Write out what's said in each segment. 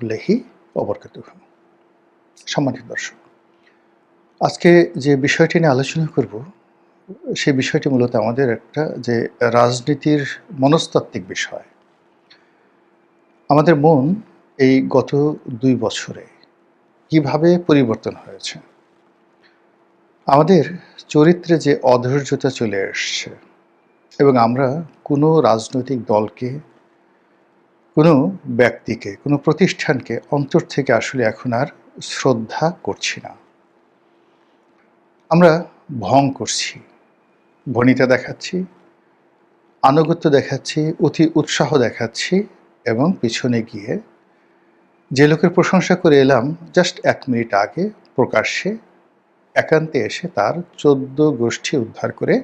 রাহমাতুল্লাহি ওয়া বারাকাতুহু। সম্মানিত দর্শক, আজকে যে বিষয়টি নিয়ে আলোচনা করব, সেই বিষয়টি মূলত আমাদের একটা যে রাজনীতির মনস্তাত্ত্বিক বিষয়। আমাদের মন এই গত ২ বছরে কিভাবে পরিবর্তন হয়েছে? আমাদের চরিত্রে যে অধৈর্যতা চলে এসছে এবং আমরা কোনো রাজনৈতিক দলকে, কোনো ব্যক্তিকে, কোনো প্রতিষ্ঠানকে অন্তর থেকে আসলে এখন আর শ্রদ্ধা করছি না। আমরা ভং করছি, ভণিতা দেখাচ্ছি, আনুগত্য দেখাচ্ছি, অতি উৎসাহ দেখাচ্ছি এবং পিছনে গিয়ে যে লোকের প্রশংসা করে এলাম জাস্ট ১ মিনিট আগে প্রকাশ্যে একান্তে এসে তার ১৪ গোষ্ঠী উদ্ধার করে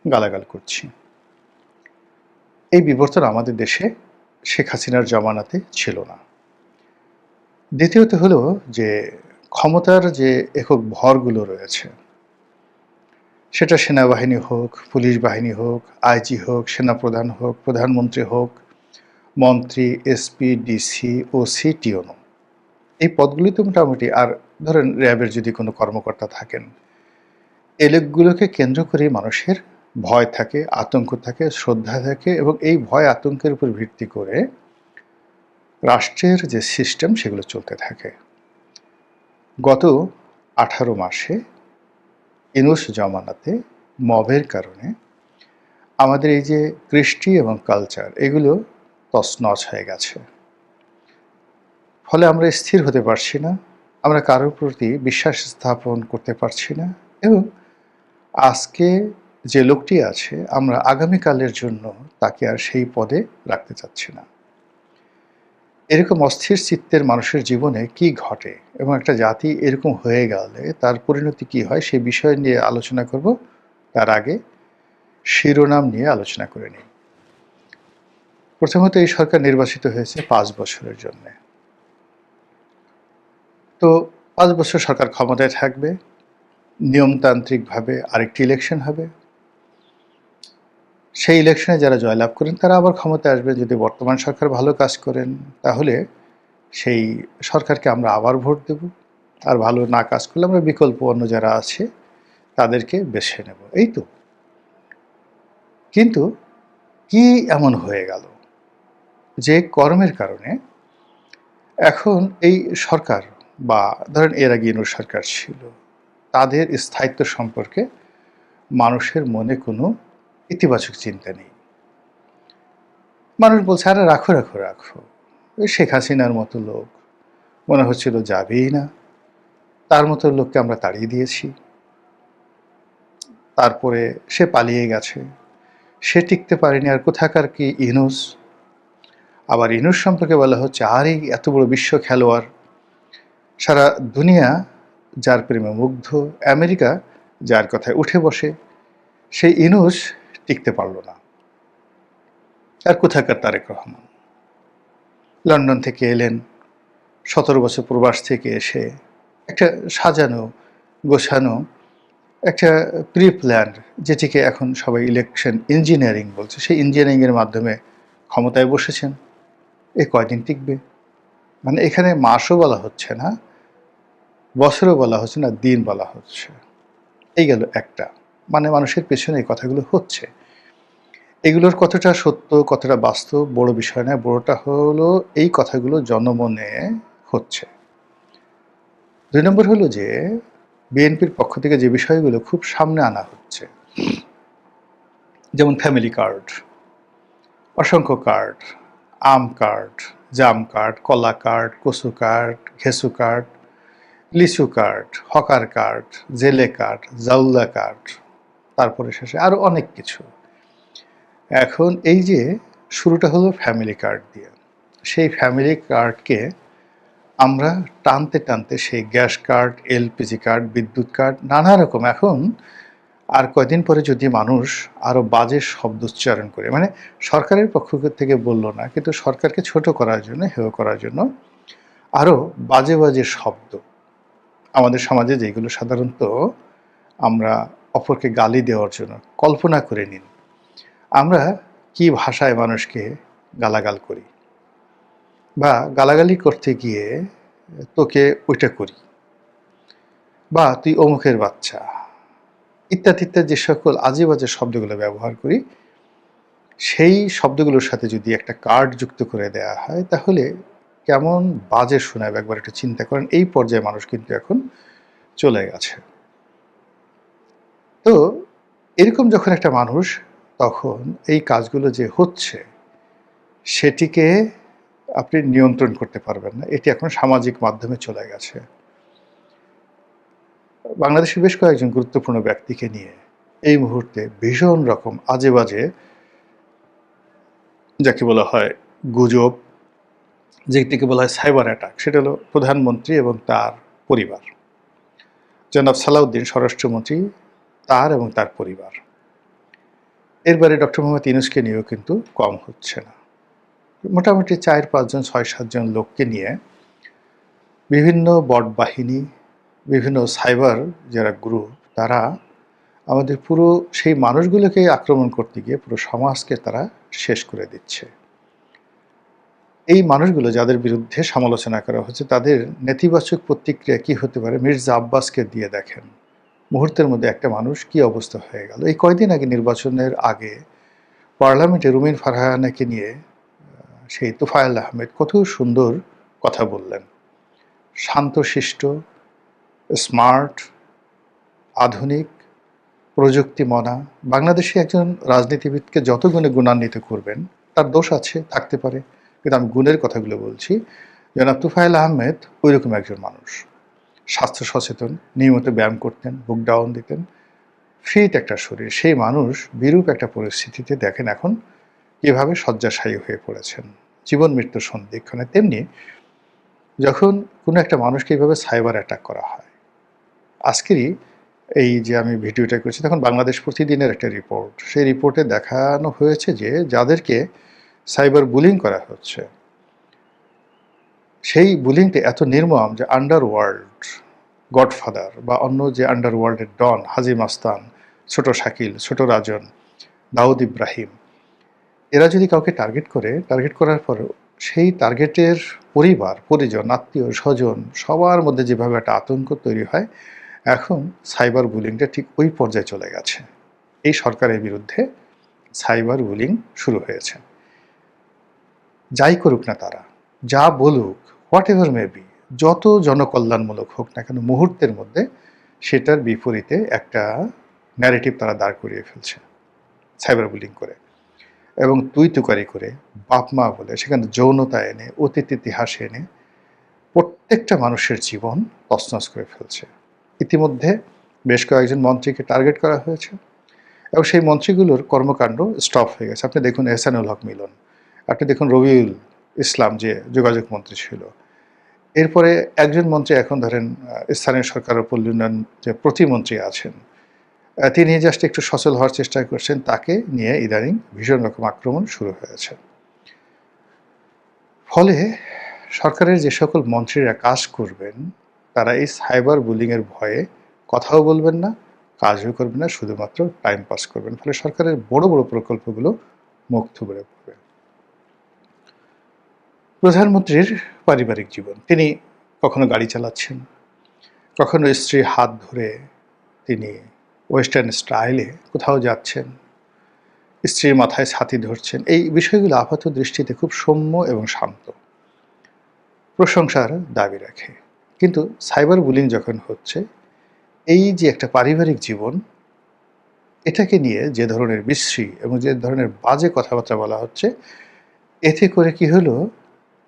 গালাগাল করছি। এই বিবর্তন আমাদের দেশে শেখ হাসিনার জমানাতে ছিল না। দ্বিতীয়ত হলো যে ক্ষমতার যে একক ভরগুলো রয়েছে, সেটা সেনাবাহিনী হোক, পুলিশ বাহিনী হোক, আইজি হোক, সেনাপ্রধান হোক, প্রধানমন্ত্রী হোক, মন্ত্রী, এসপি, ডিসি, ওসি, টিওনো, এই পদগুলিতে মোটামুটি, আর ধরেন র্যাবের যদি কোনো কর্মকর্তা থাকেন, এই লোকগুলোকে কেন্দ্র করেই মানুষের ভয় থাকে, আতঙ্ক থাকে, শ্রদ্ধা থাকে এবং এই ভয় আতঙ্কের উপর ভিত্তি করে রাষ্ট্রের যে সিস্টেম সেগুলো চলতে থাকে। গত ১৮ মাসে ইউনূস জমানাতে মবের কারণে আমাদের এই যে কৃষ্টি এবং কালচার, এগুলো তছনছ হয়ে গেছে। ফলে আমরা স্থির হতে পারছি না, আমরা কারোর প্রতি বিশ্বাস স্থাপন করতে পারছি না এবং আজকে যে লোকটি আছে, আমরা আগামীকালের জন্য তাকে আর সেই পদে রাখতে চাচ্ছি না। এরকম অস্থির চিত্তের মানুষের জীবনে কি ঘটে এবং একটা জাতি এরকম হয়ে গেলে তার পরিণতি কি হয়, সে বিষয় নিয়ে আলোচনা করব। তার আগে শিরোনাম নিয়ে আলোচনা করে নিই। প্রথমত, এই সরকার নির্বাচিত হয়েছে ৫ বছরের জন্য। তো ৫ বছর সরকার ক্ষমতায় থাকবে, নিয়মতান্ত্রিকভাবে আরেকটি ইলেকশন হবে। সেই ইলেকশনে যারা জয়লাভ করেন তারা আবার ক্ষমতায় আসবেন। যদি বর্তমান সরকার ভালো কাজ করেন তাহলে সেই সরকারকে আমরা আবার ভোট দেব, আর ভালো না কাজ করলে আমরা বিকল্প অন্য যারা আছে তাদেরকে বেছে নেব। এই তো। কিন্তু কি এমন হয়ে গেল যে কর্মের কারণে এখন এই সরকার, বা ধরেন এর আগে ইউনূস সরকার ছিল, তাদের স্থায়িত্ব সম্পর্কে মানুষের মনে কোনো ইতিবাচক চিন্তা নেই। মানুষ বলছে, আরে রাখো রাখো রাখো, ওই শেখ হাসিনার মতো লোক মনে হচ্ছিল যাবেই না, তার মতো লোককে আমরা তাড়িয়ে দিয়েছি, তারপরে সে পালিয়ে গেছে, সে টিকতে পারেনি, আর কোথাকার কি ইউনূস। আবার ইউনূস সম্পর্কে বলা হচ্ছে, আর এই এত বড় বিশ্ব খেলোয়াড়, সারা দুনিয়া যার প্রেমে মুগ্ধ, আমেরিকা যার কথায় উঠে বসে, সেই ইউনূস টিকতে পারল না। আর কোথাকার তারেক রহমান, লন্ডন থেকে এলেন, ১৭ বছর প্রবাস থেকে এসে একটা সাজানো গোছানো একটা প্রি প্ল্যান্ড, যেটিকে এখন সবাই ইলেকশন ইঞ্জিনিয়ারিং বলছে, সেই ইঞ্জিনিয়ারিংয়ের মাধ্যমে ক্ষমতায় বসেছেন। এ কয়দিন টিকবে? মানে এখানে মাসও বলা হচ্ছে না, বছরও বলা হচ্ছে না, দিন বলা হচ্ছে। এই গেল একটা। মানে মানুষের পেছনে এই কথাগুলো হচ্ছে। এগুলোর কতটা সত্য, কতটা বাস্তব বড় বিষয় নয়, বড়টা হলো এই কথাগুলো জনমনে হচ্ছে। ২ নম্বর হলো যে বিএনপির পক্ষ থেকে যে বিষয়গুলো খুব সামনে আনা হচ্ছে, যেমন ফ্যামিলি কার্ড, অসংখ্য কার্ড, আম কার্ড, জাম কার্ড, কলা কার্ড, কচু কার্ড, ঘেঁচু কার্ড, লিচু কার্ড, হকার কার্ড, জেলে কার্ড, জাউলা কার্ড, তারপরে শেষে আরও অনেক কিছু। এখন এই যে শুরুটা হলো ফ্যামিলি কার্ড দিয়ে, সেই ফ্যামিলি কার্ডকে আমরা টানতে টানতে সেই গ্যাস কার্ড, এলপিজি কার্ড, বিদ্যুৎ কার্ড, নানা রকম। এখন আর কয়দিন পরে যদি মানুষ আরও বাজে শব্দ উচ্চারণ করে, মানে সরকারের পক্ষ থেকে বলল না, কিন্তু সরকারকে ছোট করার জন্য, হেয় করার জন্য আরও বাজে বাজে শব্দ আমাদের সমাজে, যেগুলো সাধারণত আমরা অপরকে গালি দেওয়ার জন্য, কল্পনা করে নিন আমরা কি ভাষায় মানুষকে গালাগাল করি। বা গালাগালি করতে গিয়ে তোকে ওইটা করি, বা তুই অমুকের বাচ্চা, ইত্যাদি ইত্যাদি যে সকল আজে বাজে শব্দগুলো ব্যবহার করি, সেই শব্দগুলোর সাথে যদি একটা কার্ড যুক্ত করে দেয়া হয় তাহলে কেমন বাজে শোনাবে একবার একটু চিন্তা করেন। এই পর্যায়ে মানুষ কিন্তু এখন চলে গেছে। তো এরকম যখন একটা মানুষ, তখন এই কাজগুলো যে হচ্ছে সেটিকে আপনি নিয়ন্ত্রণ করতে পারবেন না। এটি এখন সামাজিক মাধ্যমে চলে গেছে। বাংলাদেশের বেশ কয়েকজন গুরুত্বপূর্ণ ব্যক্তিকে নিয়ে এই মুহূর্তে ভীষণ রকম আজে বাজে, যাকে বলা হয় গুজব, যেটিকে বলা হয় সাইবার অ্যাটাক, সেটা হলো প্রধানমন্ত্রী এবং তার পরিবার। জনাব সালাউদ্দিন স্বরাষ্ট্রমন্ত্রী, তার এবং তার পরিবার। এরবারে ডক্টর মোহাম্মদ ইউনূসকে নিয়েও কিন্তু কম হচ্ছে না। মোটামুটি 4-5 জন 6-7 জন লোককে নিয়ে বিভিন্ন বট বাহিনী, বিভিন্ন সাইবার যারা গ্রুপ, তারা আমাদের পুরো সেই মানুষগুলোকে আক্রমণ করতে গিয়ে পুরো সমাজকে তারা শেষ করে দিচ্ছে। এই মানুষগুলো যাদের বিরুদ্ধে সমালোচনা করা হচ্ছে, তাদের নেতিবাচক প্রতিক্রিয়া কি হতে পারে মির্জা আব্বাসকে দিয়ে দেখেন। মুহূর্তের মধ্যে একটা মানুষ কি অবস্থা হয়ে গেল। এই কয়দিন আগে, নির্বাচনের আগে, পার্লামেন্টে রুমিন ফারহানাকে নিয়ে সেই তোফায়েল আহমেদ কত সুন্দর কথা বললেন। শান্তশিষ্ট, স্মার্ট, আধুনিক, প্রযুক্তি মনা। বাংলাদেশে একজন রাজনীতিবিদকে যত গুণে গুণান্বিত করবেন, তার দোষ আছে, থাকতে পারে, কিন্তু আমি গুণের কথাগুলো বলছি। জনাব তোফায়েল আহমেদ ওইরকম একজন মানুষ। স্বাস্থ্য সচেতন, নিয়মিত ব্যায়াম করতেন, বুক ডাউন দিতেন, ফিট একটা শরীর। সেই মানুষ বিরূপ একটা পরিস্থিতিতে দেখেন এখন কীভাবে শয্যাশায়ী হয়ে পড়েছেন, জীবন মৃত্যুর সন্ধিক্ষণে। তেমনি যখন কোনো একটা মানুষকে এইভাবে সাইবার অ্যাটাক করা হয়, আজকেরই এই যে আমি ভিডিওটা করছি, তখন বাংলাদেশ প্রতিদিনের একটা রিপোর্ট, সেই রিপোর্টে দেখানো হয়েছে যে যাদেরকে সাইবার বুলিং করা হচ্ছে, সেই বুলিংটা এত নির্মম যে আন্ডারওয়ার্ল্ড, গডফাদার বা অন্য যে আন্ডারওয়ার্ল্ডের ডন, হাজি মাস্তান, ছোট শাকিল, ছোট রাজন, দাউদ ইব্রাহিম, এরা যদি কাউকে টার্গেট করে, টার্গেট করার পর সেই টার্গেটের পরিবার, পরিজন, আত্মীয় স্বজন, সবার মধ্যে যেভাবে একটা আতঙ্ক তৈরি হয়, এখন সাইবার বুলিংটা ঠিক ওই পর্যায়ে চলে গেছে। এই সরকারের বিরুদ্ধে সাইবার বুলিং শুরু হয়েছে। যাই করুক না তারা, যা বলুক, হোয়াট এভার মে বি, যত জনকল্যাণমূলক হোক না কেন, মুহূর্তের মধ্যে সেটার বিপরীতে একটা ন্যারেটিভ তারা দাঁড় করিয়ে ফেলছে সাইবার বুলিং করে, এবং তুই তুকারি করে, বাপ মা বলে, সেখানে যৌনতা এনে, অতীত ইতিহাস এনে প্রত্যেকটা মানুষের জীবন তছনছ করে ফেলছে। ইতিমধ্যে বেশ কয়েকজন মন্ত্রীকে টার্গেট করা হয়েছে এবং সেই মন্ত্রীগুলোর কর্মকাণ্ড স্টপ হয়ে গেছে। আপনি দেখুন এহসানুল হক মিলন, আপনি দেখুন রবিউল ইসলাম যে যোগাযোগ মন্ত্রী ছিল। এরপরে একজন মন্ত্রী এখন ধরেন স্থানীয় সরকার ও পল্লী উন্নয়ন যে প্রতিমন্ত্রী আছেন, তিনি জাস্ট একটু সচল হওয়ার চেষ্টা করছেন, তাকে নিয়ে ইদানিং ভীষণ রকম আক্রমণ শুরু হয়েছে। ফলে সরকারের যে সকল মন্ত্রীরা কাজ করবেন, তারা এই সাইবার বুলিংয়ের ভয়ে কথাও বলবেন না, কাজও করবেন না, শুধুমাত্র টাইম পাস করবেন। ফলে সরকারের বড় বড় প্রকল্পগুলো মুখ থুবড়ে পড়বে। প্রধানমন্ত্রীর পারিবারিক জীবন, তিনি কখনো গাড়ি চালাচ্ছেন, কখনো স্ত্রীর হাত ধরে তিনি ওয়েস্টার্ন স্টাইলে কোথাও যাচ্ছেন, স্ত্রীর মাথায় ছাতি ধরছেন। এই বিষয়গুলো আপাত দৃষ্টিতে খুব সৌম্য এবং শান্ত, প্রশংসার দাবি রাখে। কিন্তু সাইবার বুলিং যখন হচ্ছে, এই যে একটা পারিবারিক জীবন, এটাকে নিয়ে যে ধরনের বিশ্রী এবং যে ধরনের বাজে কথাবার্তা বলা হচ্ছে, এতে করে কি হলো,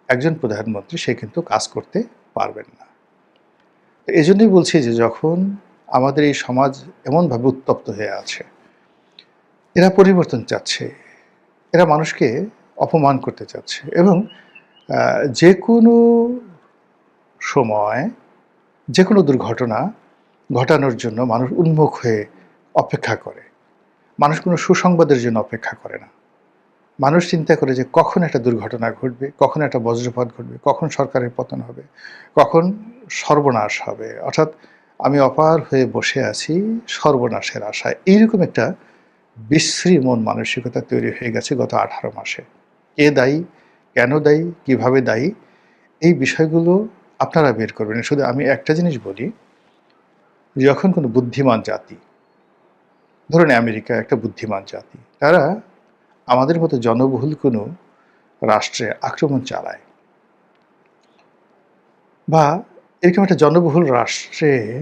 একজন প্রধানমন্ত্রী সে কিন্তু কাজ করতে পারবেন না। এই জন্যই বলছি যে যখন আমাদের এই সমাজ এমনভাবে উত্তপ্ত হয়ে আছে, এরা পরিবর্তন চাচ্ছে, এরা মানুষকে অপমান করতে চাচ্ছে, এবং যে কোনো সময় যে কোনো দুর্ঘটনা ঘটানোর জন্য মানুষ উন্মুখ হয়ে অপেক্ষা করে। মানুষ কোনো সুসংবাদের জন্য অপেক্ষা করে না। মানুষ চিন্তা করে যে কখন একটা দুর্ঘটনা ঘটবে, কখন একটা বজ্রপাত ঘটবে, কখন সরকারের পতন হবে, কখন সর্বনাশ হবে। অর্থাৎ আমি অপার হয়ে বসে আছি সর্বনাশের আশায়। এইরকম একটা বিশ্রী মন মানসিকতা তৈরি হয়ে গেছে গত 18 মাসে। কে দায়ী, কেন দায়ী, কিভাবে দায়ী, এই বিষয়গুলো আপনারা বের করবেন। শুধু আমি একটা জিনিস বলি, যখন কোনো বুদ্ধিমান জাতি, ধরুন আমেরিকা একটা বুদ্ধিমান জাতি, তারা আমাদের মতো জনবহুল কোনো রাষ্ট্রে আক্রমণ চালায় বা এরকম একটা জনবহুল রাষ্ট্রে